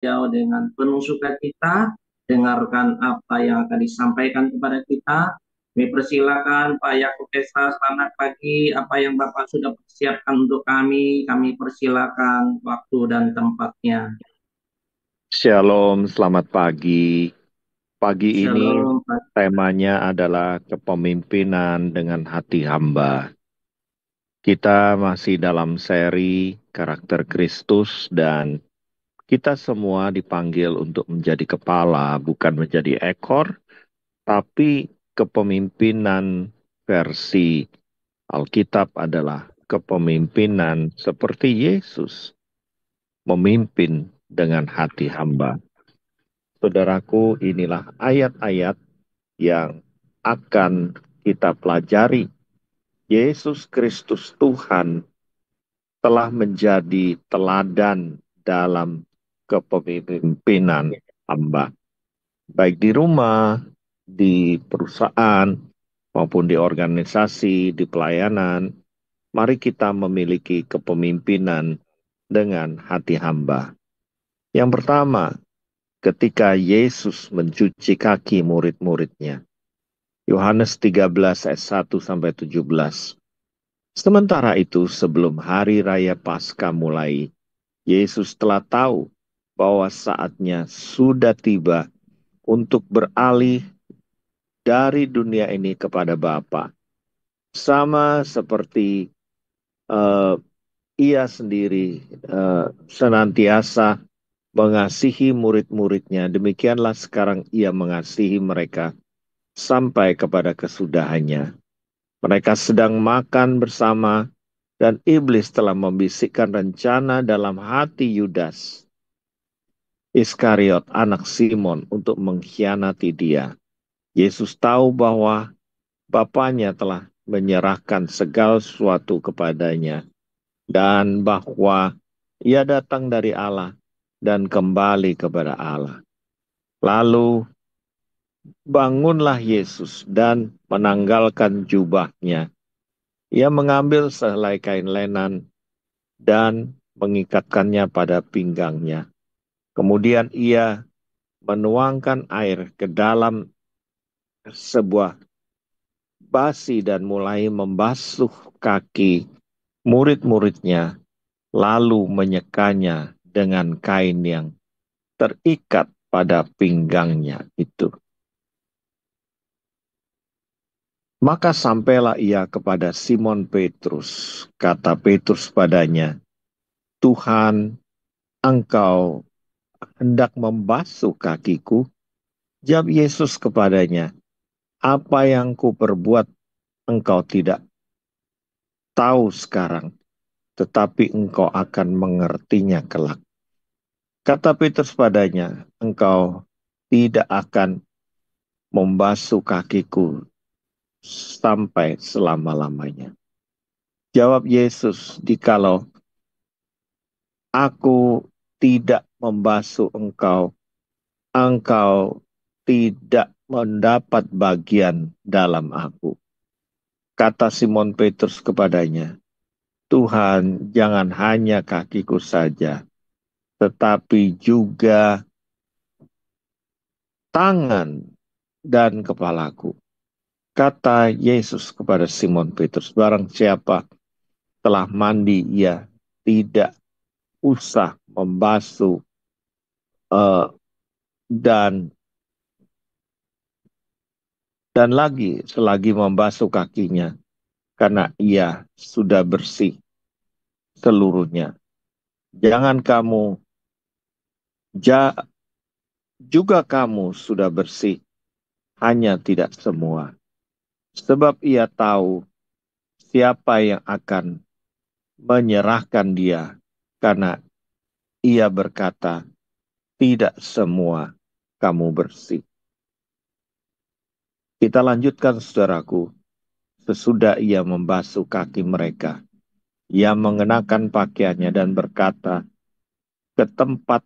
beliau dengan penuh sukacita, dengarkan apa yang akan disampaikan kepada kita. Kami persilakan Pak Yakub Esa, selamat pagi. Apa yang Bapak sudah persiapkan untuk kami persilakan waktu dan tempatnya. Shalom, selamat pagi. Pagi ini Shalom, Pak. temanya adalah kepemimpinan dengan hati hamba. Kita masih dalam seri karakter Kristus dan kita semua dipanggil untuk menjadi kepala, bukan menjadi ekor, tapi kepemimpinan versi Alkitab adalah kepemimpinan seperti Yesus memimpin dengan hati hamba. Saudaraku, inilah ayat-ayat yang akan kita pelajari. Yesus Kristus Tuhan telah menjadi teladan dalam kepemimpinan hamba, baik di rumah, di perusahaan, maupun di organisasi, di pelayanan. Mari kita memiliki kepemimpinan dengan hati hamba. Yang pertama, ketika Yesus mencuci kaki murid-muridnya. Yohanes 13 ayat 1 sampai 17. Sementara itu sebelum hari raya Paskah mulai, Yesus telah tahu bahwa saatnya sudah tiba untuk beralih dari dunia ini kepada Bapa. Sama seperti uh, ia sendiri senantiasa mengasihi murid-muridnya, demikianlah sekarang ia mengasihi mereka sampai kepada kesudahannya. Mereka sedang makan bersama dan iblis telah membisikkan rencana dalam hati Yudas Iskariot, anak Simon, untuk mengkhianati dia. Yesus tahu bahwa Bapaknya telah menyerahkan segala sesuatu kepadanya dan bahwa ia datang dari Allah dan kembali kepada Allah. Lalu bangunlah Yesus dan menanggalkan jubahnya. Ia mengambil sehelai kain lenan dan mengikatkannya pada pinggangnya. Kemudian ia menuangkan air ke dalam sebuah basi dan mulai membasuh kaki murid-muridnya, lalu menyekanya dengan kain yang terikat pada pinggangnya itu. Maka sampailah ia kepada Simon Petrus. Kata Petrus padanya, Tuhan, engkau hendak membasuh kakiku? Jawab Yesus kepadanya, apa yang kuperbuat engkau tidak tahu sekarang, tetapi engkau akan mengertinya kelak. Kata Petrus padanya, engkau tidak akan membasuh kakiku sampai selama-lamanya. Jawab Yesus, jikalau aku tidak membasuh engkau, engkau tidak mendapat bagian dalam aku. Kata Simon Petrus kepadanya, Tuhan, jangan hanya kakiku saja, tetapi juga tangan dan kepalaku. Kata Yesus kepada Simon Petrus, barang siapa telah mandi, ia tidak usah membasuh uh, dan lagi selagi membasuh kakinya, karena ia sudah bersih seluruhnya. Jangan kamu ja, juga kamu sudah bersih, hanya tidak semua. Sebab ia tahu siapa yang akan menyerahkan dia, karena ia berkata, tidak semua kamu bersih. Kita lanjutkan saudaraku, sesudah ia membasuh kaki mereka, ia mengenakan pakaiannya dan berkata, ke tempat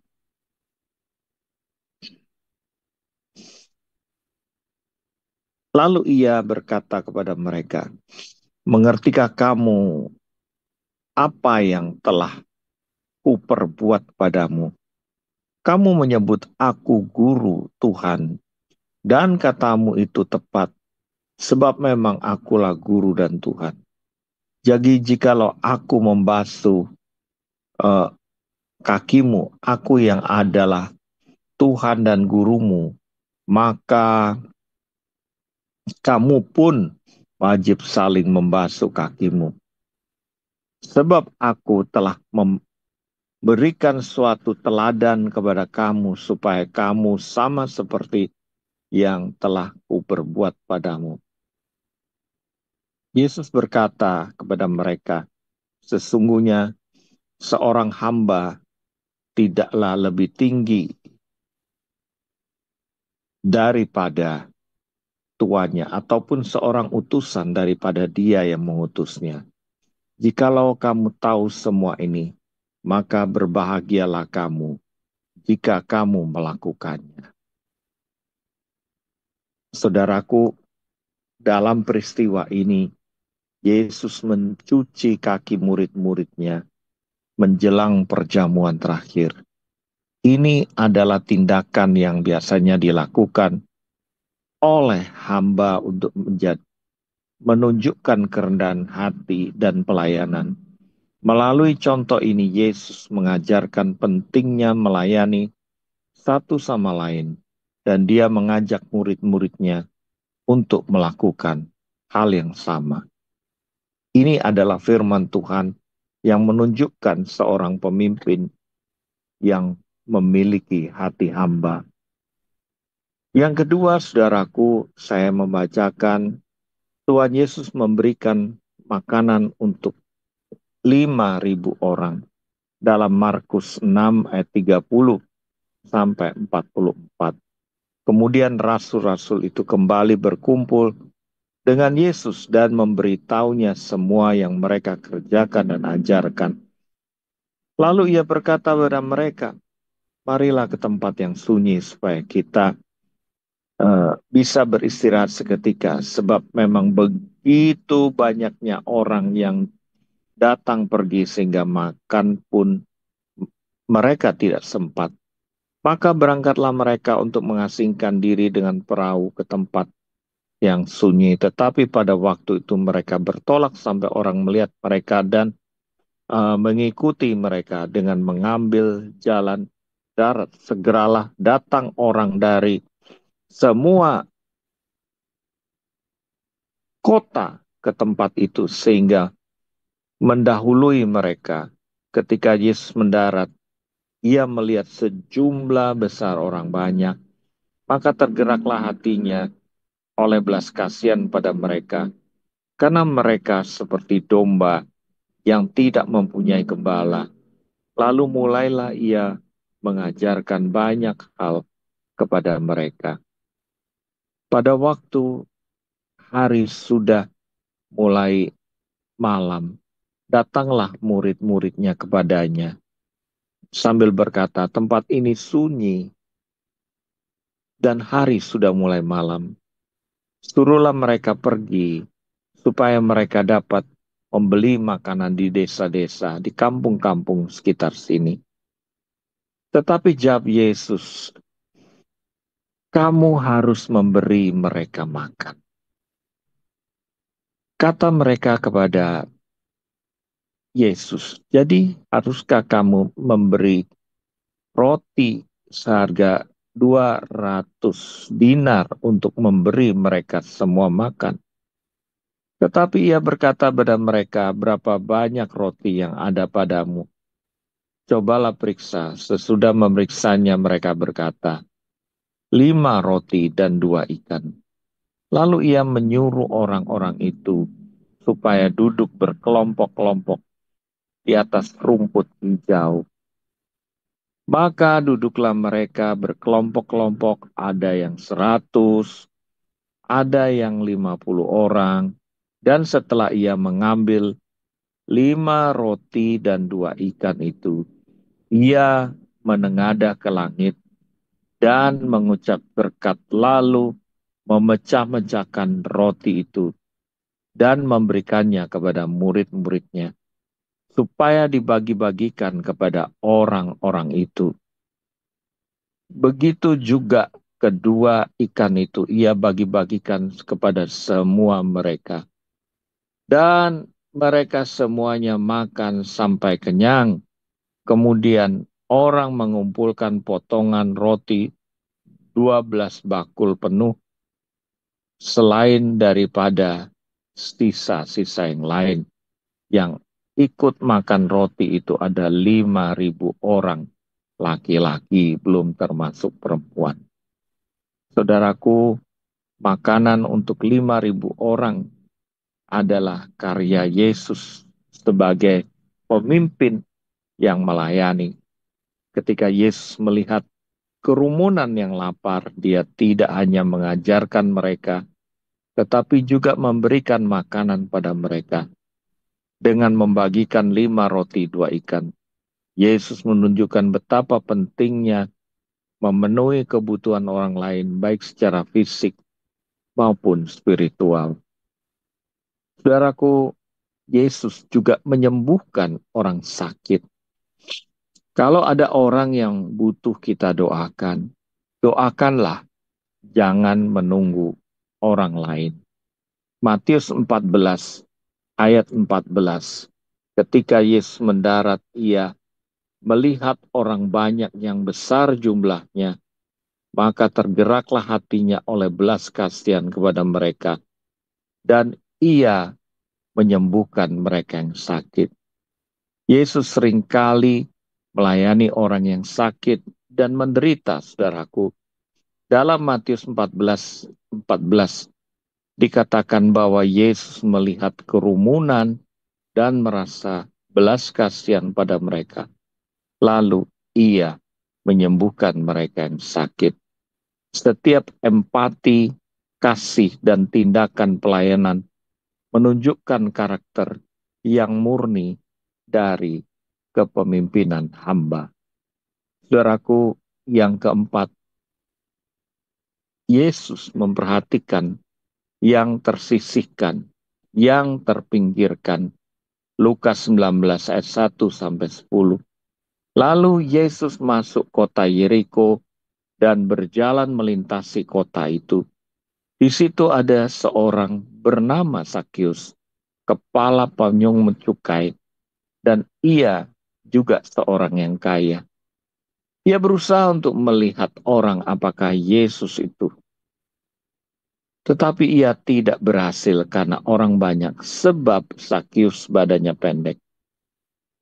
lalu ia berkata kepada mereka, mengertikah kamu apa yang telah kuperbuat padamu? kamu menyebut aku guru Tuhan, dan katamu itu tepat, sebab memang akulah guru dan Tuhan. Jadi jikalau aku membasuh eh, kakimu, aku yang adalah Tuhan dan gurumu, maka kamu pun wajib saling membasuh kakimu. Sebab aku telah memberikan suatu teladan kepada kamu supaya kamu sama seperti yang telah kuperbuat padamu. Yesus berkata kepada mereka, sesungguhnya seorang hamba tidaklah lebih tinggi daripada tuannya, ataupun seorang utusan daripada dia yang mengutusnya. Jikalau kamu tahu semua ini, maka berbahagialah kamu jika kamu melakukannya. Saudaraku, dalam peristiwa ini, Yesus mencuci kaki murid-muridnya menjelang perjamuan terakhir. Ini adalah tindakan yang biasanya dilakukan oleh hamba untuk menunjukkan kerendahan hati dan pelayanan. Melalui contoh ini, Yesus mengajarkan pentingnya melayani satu sama lain, dan dia mengajak murid-muridnya untuk melakukan hal yang sama. Ini adalah firman Tuhan yang menunjukkan seorang pemimpin yang memiliki hati hamba. Yang kedua, saudaraku, saya membacakan Tuhan Yesus memberikan makanan untuk 5.000 orang dalam Markus 6 ayat 30 sampai 44. Kemudian rasul-rasul itu kembali berkumpul dengan Yesus dan memberitahunya semua yang mereka kerjakan dan ajarkan. Lalu ia berkata kepada mereka, marilah ke tempat yang sunyi supaya kita bisa beristirahat seketika, sebab memang begitu banyaknya orang yang datang pergi sehingga makan pun mereka tidak sempat. Maka berangkatlah mereka untuk mengasingkan diri dengan perahu ke tempat yang sunyi. Tetapi pada waktu itu mereka bertolak sampai orang melihat mereka dan mengikuti mereka dengan mengambil jalan darat. Segeralah datang orang dari semua kota ke tempat itu sehingga mendahului mereka. Ketika Yesus mendarat, ia melihat sejumlah besar orang banyak, maka tergeraklah hatinya oleh belas kasihan pada mereka, karena mereka seperti domba yang tidak mempunyai gembala. Lalu mulailah ia mengajarkan banyak hal kepada mereka. Pada waktu hari sudah mulai malam, datanglah murid-muridnya kepadanya sambil berkata, tempat ini sunyi dan hari sudah mulai malam. Suruhlah mereka pergi supaya mereka dapat membeli makanan di desa-desa, di kampung-kampung sekitar sini. Tetapi jawab Yesus, kamu harus memberi mereka makan. Kata mereka kepada Yesus, jadi haruskah kamu memberi roti seharga 200 dinar untuk memberi mereka semua makan? Tetapi ia berkata pada mereka, berapa banyak roti yang ada padamu? Cobalah periksa. Sesudah memeriksanya mereka berkata, 5 roti dan 2 ikan. Lalu ia menyuruh orang-orang itu supaya duduk berkelompok-kelompok di atas rumput hijau. Maka duduklah mereka berkelompok-kelompok, ada yang 100, ada yang 50 orang. Dan setelah ia mengambil 5 roti dan 2 ikan itu, ia menengadah ke langit dan mengucap berkat, lalu memecah-mecahkan roti itu dan memberikannya kepada murid-muridnya supaya dibagi-bagikan kepada orang-orang itu. Begitu juga kedua ikan itu ia bagi-bagikan kepada semua mereka. Dan mereka semuanya makan sampai kenyang. Kemudian orang mengumpulkan potongan roti 12 bakul penuh, selain daripada sisa-sisa yang lain. Yang ikut makan roti itu ada 5.000 orang, laki-laki belum termasuk perempuan. Saudaraku, makanan untuk 5.000 orang adalah karya Yesus sebagai pemimpin yang melayani. Ketika Yesus melihat kerumunan yang lapar, dia tidak hanya mengajarkan mereka, tetapi juga memberikan makanan pada mereka. Dengan membagikan 5 roti 2 ikan, Yesus menunjukkan betapa pentingnya memenuhi kebutuhan orang lain, baik secara fisik maupun spiritual. Saudaraku, Yesus juga menyembuhkan orang sakit. Kalau ada orang yang butuh kita doakan, doakanlah, jangan menunggu orang lain. Matius 14 ayat 14. Ketika Yesus mendarat, ia melihat orang banyak yang besar jumlahnya, maka tergeraklah hatinya oleh belas kasihan kepada mereka, dan ia menyembuhkan mereka yang sakit. Yesus seringkali melayani orang yang sakit dan menderita, saudaraku. Dalam Matius 14 dikatakan bahwa Yesus melihat kerumunan dan merasa belas kasihan pada mereka. Lalu ia menyembuhkan mereka yang sakit. Setiap empati, kasih, dan tindakan pelayanan menunjukkan karakter yang murni dari kepemimpinan hamba. Saudaraku, yang keempat, Yesus memperhatikan yang tersisihkan, yang terpinggirkan. Lukas 19 ayat 1 sampai 10. Lalu Yesus masuk kota Yeriko dan berjalan melintasi kota itu. Di situ ada seorang bernama Sakius, kepala panyung cukai, dan ia juga seorang yang kaya. Ia berusaha untuk melihat orang apakah Yesus itu. Tetapi ia tidak berhasil karena orang banyak, sebab Sakius badannya pendek.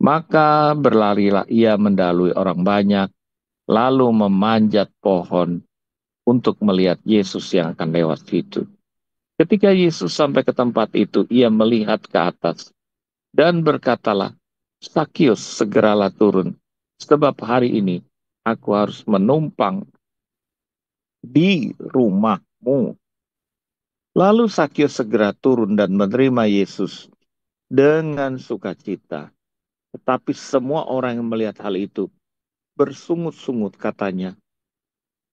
Maka berlarilah ia mendahului orang banyak, lalu memanjat pohon untuk melihat Yesus yang akan lewat situ. Ketika Yesus sampai ke tempat itu, ia melihat ke atas dan berkatalah, Sakius, segeralah turun, sebab hari ini aku harus menumpang di rumahmu. Lalu Sakius segera turun dan menerima Yesus dengan sukacita. Tetapi semua orang yang melihat hal itu bersungut-sungut, katanya,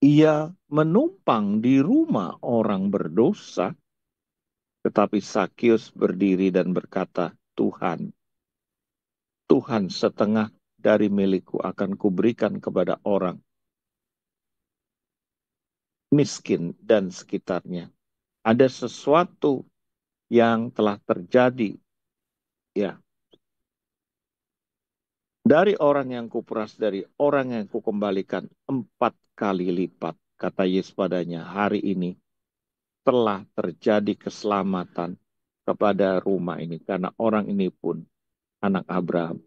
ia menumpang di rumah orang berdosa. Tetapi Sakius berdiri dan berkata, Tuhan, Tuhan, setengah dari milikku akan kuberikan kepada orang miskin dan sekitarnya. Ada sesuatu yang telah terjadi, ya, dari orang yang kuperas, dari orang yang kukembalikan 4 kali lipat. Kata Yesus padanya, hari ini telah terjadi keselamatan kepada rumah ini, karena orang ini pun anak Abraham.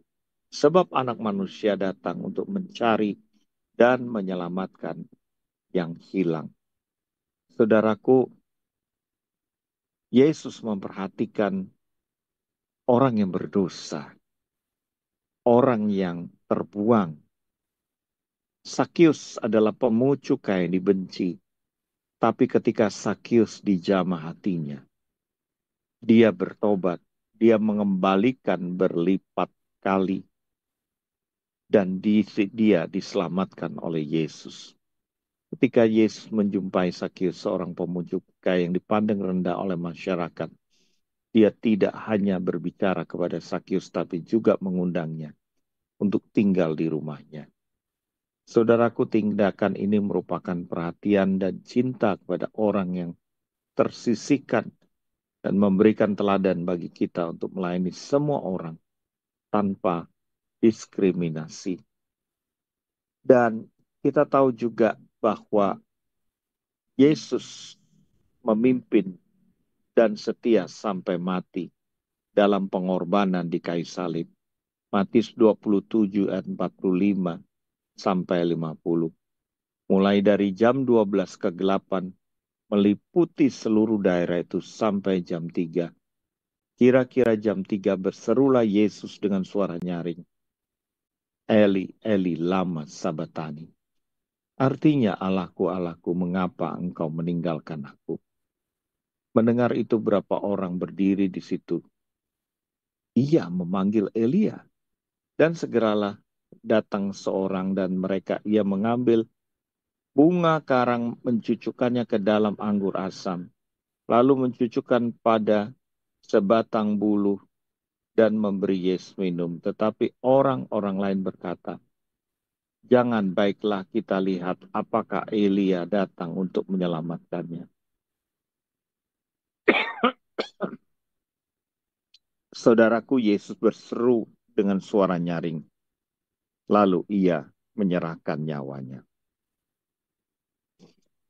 Sebab anak manusia datang untuk mencari dan menyelamatkan yang hilang. Saudaraku, Yesus memperhatikan orang yang berdosa, orang yang terbuang. Sakius adalah pemungut cukai yang dibenci, tapi ketika Sakius dijamah hatinya, dia bertobat, dia mengembalikan berlipat kali, dan dia diselamatkan oleh Yesus. Ketika Yesus menjumpai Sakius, seorang pemungut cukai yang dipandang rendah oleh masyarakat, dia tidak hanya berbicara kepada Sakius, tapi juga mengundangnya untuk tinggal di rumahnya. Saudaraku, tindakan ini merupakan perhatian dan cinta kepada orang yang tersisihkan dan memberikan teladan bagi kita untuk melayani semua orang tanpa diskriminasi. Dan kita tahu juga bahwa Yesus memimpin dan setia sampai mati dalam pengorbanan di kayu salib. Matius 27 ayat 45 sampai 50. Mulai dari jam 12 kegelapan meliputi seluruh daerah itu sampai jam 3. Kira-kira jam 3 berserulah Yesus dengan suara nyaring. Eli, Eli, lama sabatani. Artinya, Allahku, Allahku, mengapa engkau meninggalkan aku? Mendengar itu berapa orang berdiri di situ. Ia memanggil Elia. Dan segeralah datang seorang dan ia mengambil bunga karang mencucukkannya ke dalam anggur asam. Lalu mencucukkan pada sebatang bulu dan memberi Yesus minum. Tetapi orang-orang lain berkata, jangan, baiklah kita lihat apakah Elia datang untuk menyelamatkannya. Saudaraku, Yesus berseru dengan suara nyaring. Lalu ia menyerahkan nyawanya.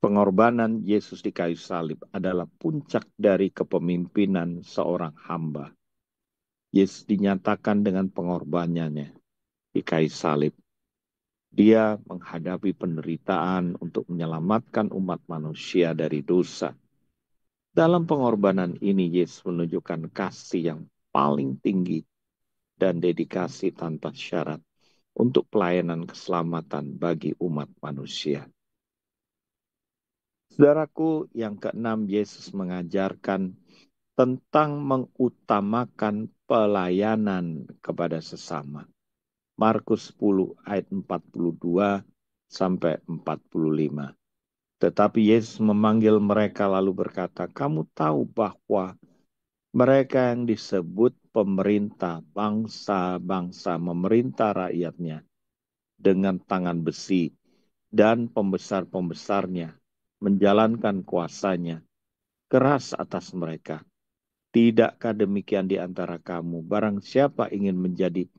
Pengorbanan Yesus di kayu salib adalah puncak dari kepemimpinan seorang hamba. Yesus dinyatakan dengan pengorbanannya di kayu salib. Dia menghadapi penderitaan untuk menyelamatkan umat manusia dari dosa. Dalam pengorbanan ini, Yesus menunjukkan kasih yang paling tinggi dan dedikasi tanpa syarat untuk pelayanan keselamatan bagi umat manusia. Saudaraku, yang keenam, Yesus mengajarkan tentang mengutamakan pelayanan kepada sesama. Markus 10 ayat 42 sampai 45. Tetapi Yesus memanggil mereka lalu berkata, kamu tahu bahwa mereka yang disebut pemerintah bangsa-bangsa memerintah rakyatnya dengan tangan besi dan pembesar-pembesarnya menjalankan kuasanya keras atas mereka. Tidakkah demikian di antara kamu? Barang siapa ingin menjadi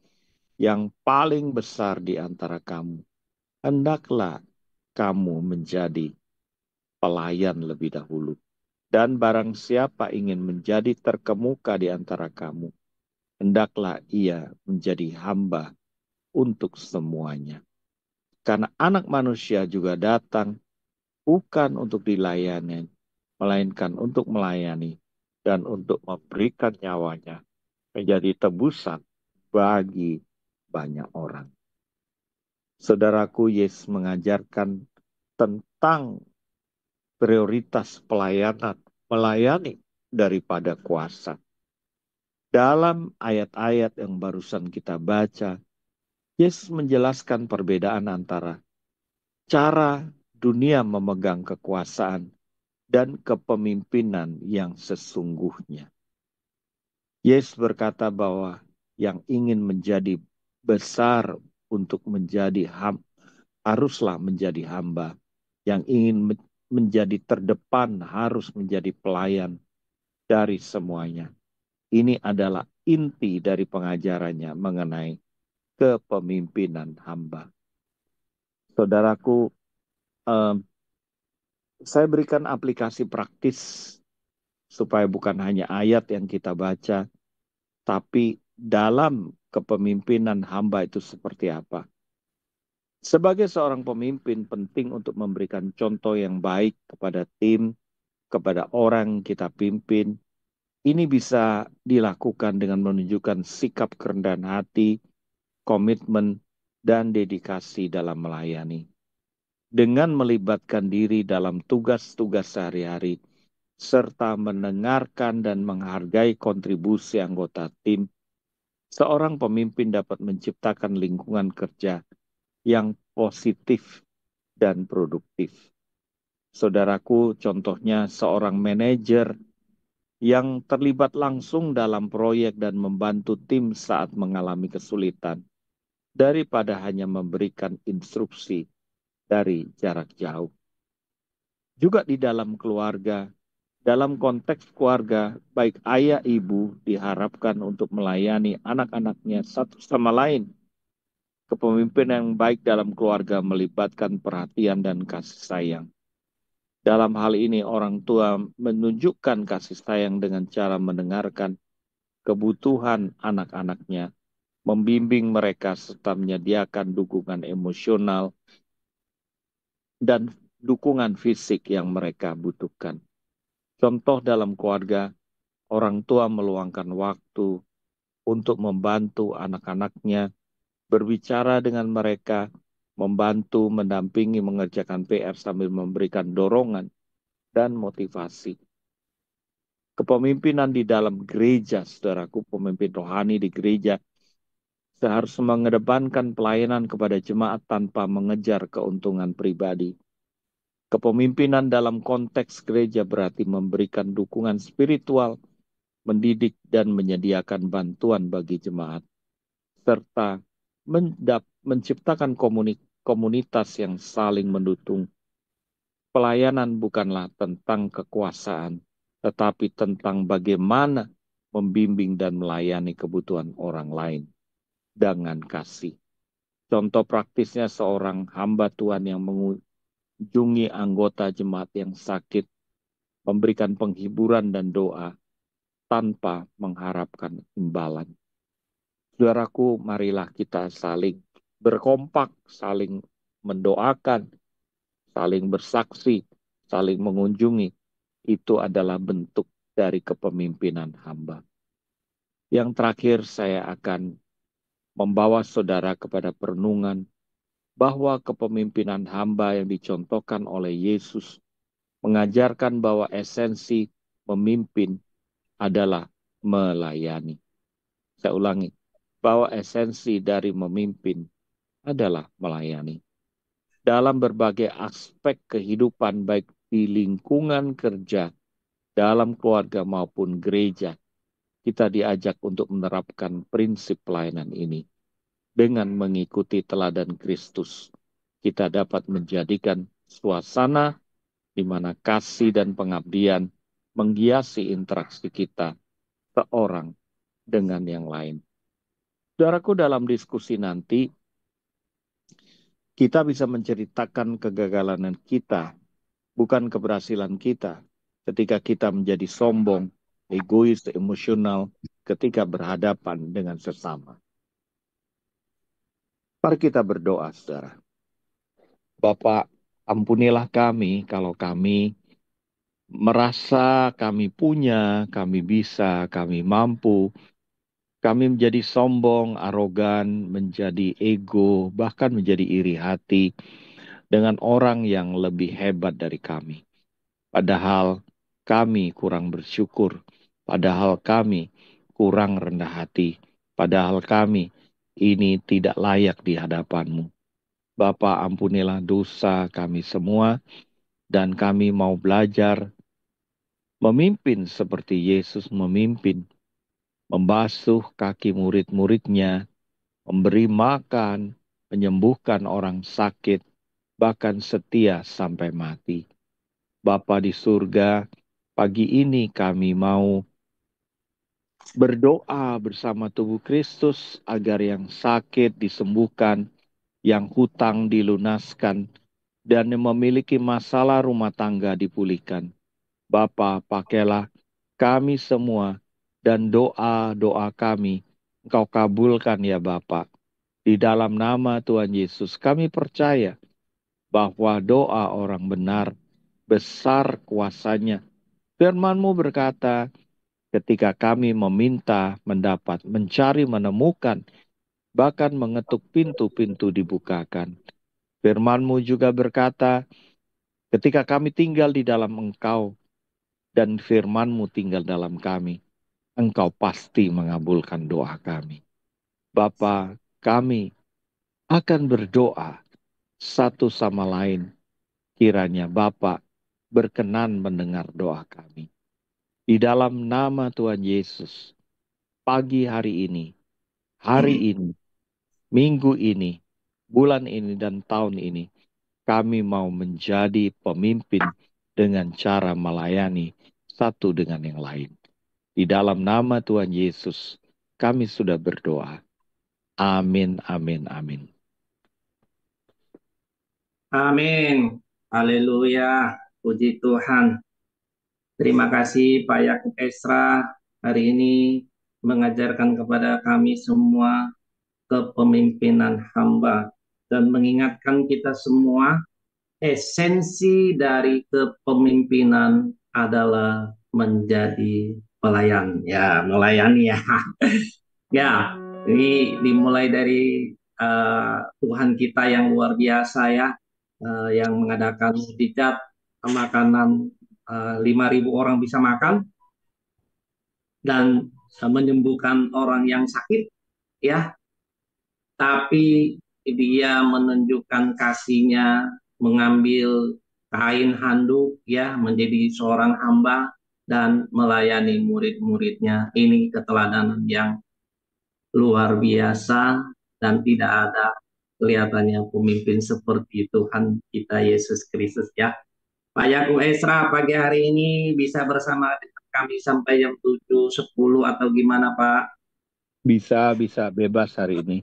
yang paling besar di antara kamu, hendaklah kamu menjadi pelayan lebih dahulu. Dan barang siapa ingin menjadi terkemuka di antara kamu, hendaklah ia menjadi hamba untuk semuanya. Karena anak manusia juga datang bukan untuk dilayani, melainkan untuk melayani dan untuk memberikan nyawanya menjadi tebusan bagi banyak orang. Saudaraku, Yesus mengajarkan tentang prioritas pelayanan, melayani daripada kuasa. Dalam ayat-ayat yang barusan kita baca, Yesus menjelaskan perbedaan antara cara dunia memegang kekuasaan dan kepemimpinan yang sesungguhnya. Yesus berkata bahwa yang ingin menjadi besar untuk menjadi haruslah menjadi hamba. Yang ingin menjadi terdepan harus menjadi pelayan dari semuanya. Ini adalah inti dari pengajarannya mengenai kepemimpinan hamba. Saudaraku, saya berikan aplikasi praktis supaya bukan hanya ayat yang kita baca, tapi dalam kepemimpinan hamba itu seperti apa. Sebagai seorang pemimpin, penting untuk memberikan contoh yang baik kepada tim, kepada orang kita pimpin. Ini bisa dilakukan dengan menunjukkan sikap kerendahan hati, komitmen, dan dedikasi dalam melayani. Dengan melibatkan diri dalam tugas-tugas sehari-hari, serta mendengarkan dan menghargai kontribusi anggota tim, seorang pemimpin dapat menciptakan lingkungan kerja yang positif dan produktif. Saudaraku, contohnya seorang manajer yang terlibat langsung dalam proyek dan membantu tim saat mengalami kesulitan. daripada hanya memberikan instruksi dari jarak jauh. Juga di dalam keluarga, dalam konteks keluarga, baik ayah ibu diharapkan untuk melayani anak-anaknya satu sama lain. Kepemimpinan yang baik dalam keluarga melibatkan perhatian dan kasih sayang. Dalam hal ini, orang tua menunjukkan kasih sayang dengan cara mendengarkan kebutuhan anak-anaknya, membimbing mereka, serta menyediakan dukungan emosional dan dukungan fisik yang mereka butuhkan. Contoh dalam keluarga, orang tua meluangkan waktu untuk membantu anak-anaknya, berbicara dengan mereka, membantu, mendampingi, mengerjakan PR sambil memberikan dorongan dan motivasi. Kepemimpinan di dalam gereja, saudaraku, pemimpin rohani di gereja, seharusnya mengedepankan pelayanan kepada jemaat tanpa mengejar keuntungan pribadi. Kepemimpinan dalam konteks gereja berarti memberikan dukungan spiritual, mendidik dan menyediakan bantuan bagi jemaat, serta menciptakan komunitas yang saling mendukung. Pelayanan bukanlah tentang kekuasaan, tetapi tentang bagaimana membimbing dan melayani kebutuhan orang lain dengan kasih. Contoh praktisnya seorang hamba Tuhan yang mengunjungi anggota jemaat yang sakit, memberikan penghiburan dan doa tanpa mengharapkan imbalan. Saudaraku, marilah kita saling berkompak, saling mendoakan, saling bersaksi, saling mengunjungi. Itu adalah bentuk dari kepemimpinan hamba. Yang terakhir, saya akan membawa saudara kepada perenungan bahwa kepemimpinan hamba yang dicontohkan oleh Yesus mengajarkan bahwa esensi memimpin adalah melayani. Saya ulangi, bahwa esensi dari memimpin adalah melayani. Dalam berbagai aspek kehidupan, baik di lingkungan kerja, dalam keluarga maupun gereja, kita diajak untuk menerapkan prinsip pelayanan ini. Dengan mengikuti teladan Kristus, kita dapat menjadikan suasana di mana kasih dan pengabdian menghiasi interaksi kita seorang dengan yang lain. Saudaraku, dalam diskusi nanti, kita bisa menceritakan kegagalan kita, bukan keberhasilan kita. Ketika kita menjadi sombong, egois, emosional, ketika berhadapan dengan sesama. Mari kita berdoa, saudara. Bapak, ampunilah kami kalau kami merasa kami punya, kami bisa, kami mampu. Kami menjadi sombong, arogan, menjadi ego, bahkan menjadi iri hati dengan orang yang lebih hebat dari kami. Padahal kami kurang bersyukur, padahal kami kurang rendah hati, padahal kami ini tidak layak di hadapan-Mu. Bapa, ampunilah dosa kami semua, dan kami mau belajar memimpin seperti Yesus memimpin, membasuh kaki murid-muridnya, memberi makan, menyembuhkan orang sakit, bahkan setia sampai mati. Bapa di surga, pagi ini kami mau berdoa bersama tubuh Kristus agar yang sakit disembuhkan, yang hutang dilunaskan, dan yang memiliki masalah rumah tangga dipulihkan. Bapa, pakailah kami semua dan doa-doa kami Engkau kabulkan ya Bapa. Di dalam nama Tuhan Yesus kami percaya bahwa doa orang benar besar kuasanya. Firman-Mu berkata, ketika kami meminta, mendapat, mencari, menemukan, bahkan mengetuk pintu-pintu dibukakan. Firman-Mu juga berkata, ketika kami tinggal di dalam Engkau dan firman-Mu tinggal dalam kami, Engkau pasti mengabulkan doa kami. Bapa, kami akan berdoa satu sama lain. Kiranya Bapa berkenan mendengar doa kami. Di dalam nama Tuhan Yesus, pagi hari ini, minggu ini, bulan ini, dan tahun ini, kami mau menjadi pemimpin dengan cara melayani satu dengan yang lain. Di dalam nama Tuhan Yesus, kami sudah berdoa. Amin, amin, amin. Amin. Haleluya. Puji Tuhan. Terima kasih Pak Yakub Esra hari ini mengajarkan kepada kami semua kepemimpinan hamba dan mengingatkan kita semua esensi dari kepemimpinan adalah menjadi pelayan. Ya, melayani ya. Ya, ini dimulai dari Tuhan kita yang luar biasa ya, yang mengadakan mukjizat makanan 5.000 orang bisa makan dan menyembuhkan orang yang sakit ya, tapi dia menunjukkan kasihnya mengambil kain handuk ya menjadi seorang hamba dan melayani murid-muridnya. Ini keteladanan yang luar biasa dan tidak ada kelihatannya pemimpin seperti Tuhan kita Yesus Kristus ya. Pak Yakub Esra pagi hari ini bisa bersama kami sampai jam 7, 10 atau gimana Pak? Bisa bebas hari ini.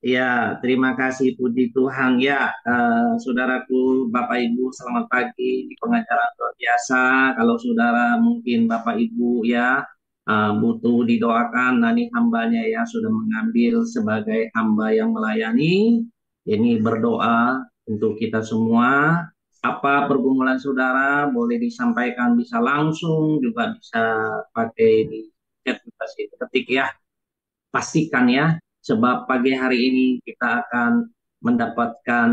Ya, terima kasih puji Tuhan ya, saudaraku, Bapak Ibu, selamat pagi di pengajaran luar biasa. Kalau saudara mungkin Bapak Ibu ya butuh didoakan, nah ini hambanya ya sudah mengambil sebagai hamba yang melayani. Ini berdoa untuk kita semua. Apa pergumulan saudara boleh disampaikan, bisa langsung juga bisa pakai di chat ketik ya. Pastikan ya, sebab pagi hari ini kita akan mendapatkan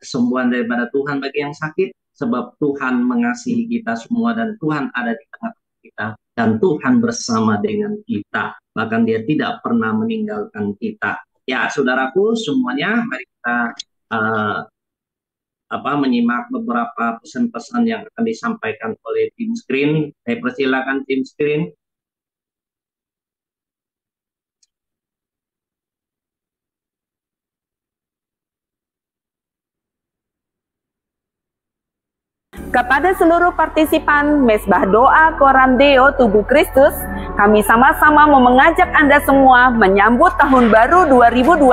kesembuhan daripada Tuhan bagi yang sakit, sebab Tuhan mengasihi kita semua dan Tuhan ada di tengah kita dan Tuhan bersama dengan kita, bahkan Dia tidak pernah meninggalkan kita. Ya, saudaraku semuanya, mari kita menyimak beberapa pesan-pesan yang akan disampaikan oleh tim screen. Saya persilakan tim screen. Kepada seluruh partisipan Mesbah Doa Koram Deo Tubuh Kristus, kami sama-sama mau mengajak Anda semua menyambut tahun baru 2025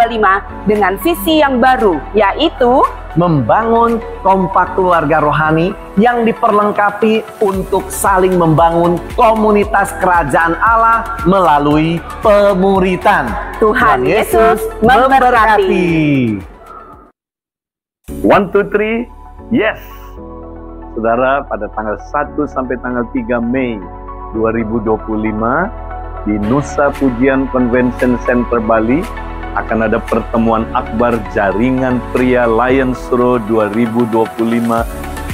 dengan visi yang baru, yaitu membangun kompak keluarga rohani yang diperlengkapi untuk saling membangun komunitas kerajaan Allah melalui pemuritan. Tuhan Yesus memberkati. 1, 2, 3, yes! Saudara, pada tanggal 1 sampai tanggal 3 Mei 2025 di Nusa Pujian Convention Center Bali akan ada pertemuan akbar jaringan pria Lions Row 2025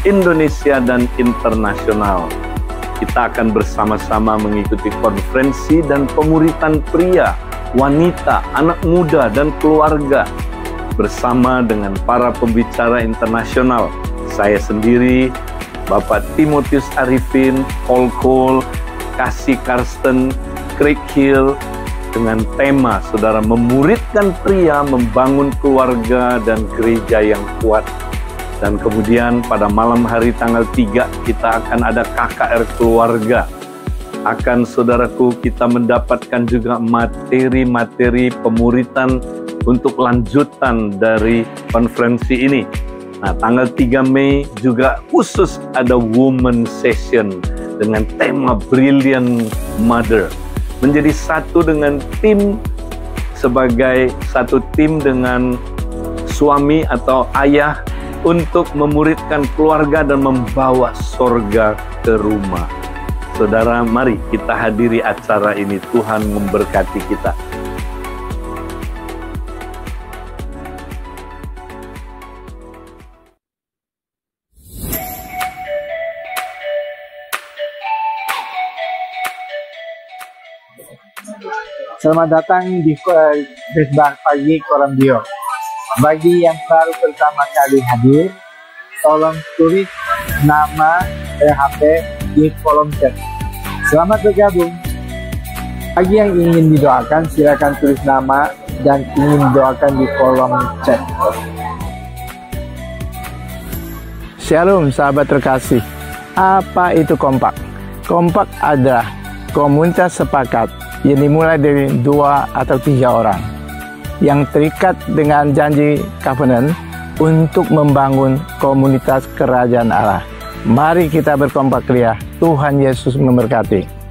Indonesia dan internasional. Kita akan bersama-sama mengikuti konferensi dan pemuritan pria, wanita, anak muda, dan keluarga bersama dengan para pembicara internasional. Saya sendiri, Bapak Timotius Arifin, Paul Cole, Kasih Karsten, Craig Hill, dengan tema saudara memuridkan pria, membangun keluarga dan gereja yang kuat. Dan kemudian pada malam hari tanggal 3 kita akan ada KKR keluarga. Akan saudaraku kita mendapatkan juga materi-materi pemuritan untuk lanjutan dari konferensi ini. Nah, tanggal 3 Mei juga khusus ada Woman Session dengan tema Brilliant Mother. Menjadi satu dengan tim, sebagai satu tim dengan suami atau ayah untuk memuridkan keluarga dan membawa sorga ke rumah. Saudara, mari kita hadiri acara ini. Tuhan memberkati kita. Selamat datang di Mesbah Pagi Koram Deo. Bagi yang baru pertama kali hadir, tolong tulis nama PHP di kolom chat. Selamat bergabung. Bagi yang ingin didoakan, silakan tulis nama dan ingin doakan di kolom chat. Shalom sahabat terkasih. Apa itu kompak? Kompak adalah komunitas sepakat yang dimulai dari 2 atau 3 orang yang terikat dengan janji covenant untuk membangun komunitas kerajaan Allah. Mari kita berkompak ria. Tuhan Yesus memberkati.